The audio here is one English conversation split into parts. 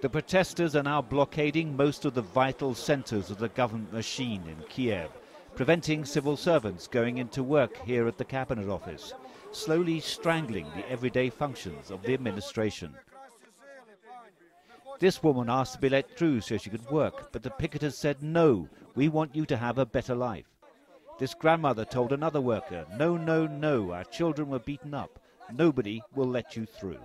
The protesters are now blockading most of the vital centres of the government machine in Kiev, preventing civil servants going into work here at the Cabinet Office, slowly strangling the everyday functions of the administration. This woman asked to be let through so she could work, but the picketers said, "No, we want you to have a better life." This grandmother told another worker, "No, no, no, our children were beaten up. Nobody will let you through."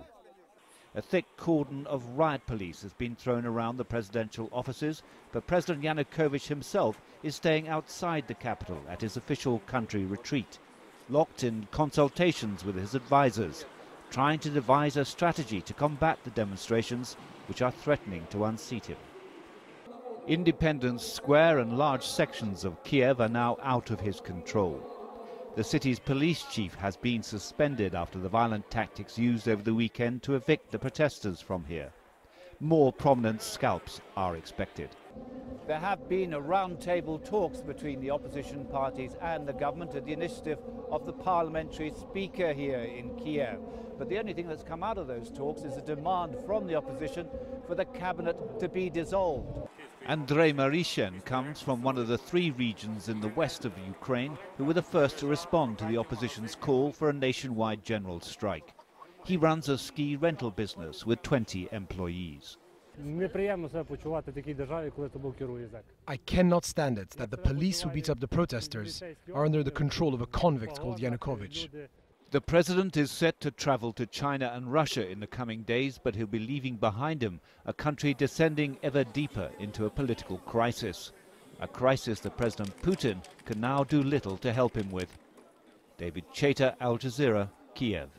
A thick cordon of riot police has been thrown around the presidential offices, but President Yanukovych himself is staying outside the capital at his official country retreat, locked in consultations with his advisors, trying to devise a strategy to combat the demonstrations which are threatening to unseat him. Independence Square and large sections of Kiev are now out of his control. The city's police chief has been suspended after the violent tactics used over the weekend to evict the protesters from here. More prominent scalps are expected. There have been round-table talks between the opposition parties and the government at the initiative of the parliamentary speaker here in Kiev. But the only thing that's come out of those talks is a demand from the opposition for the cabinet to be dissolved. Andrei Marishin comes from one of the three regions in the west of Ukraine who were the first to respond to the opposition's call for a nationwide general strike. He runs a ski rental business with 20 employees. I cannot stand it that the police who beat up the protesters are under the control of a convict called Yanukovych. The president is set to travel to China and Russia in the coming days, but he'll be leaving behind him a country descending ever deeper into a political crisis. A crisis that President Putin can now do little to help him with. David Chater, Al Jazeera, Kiev.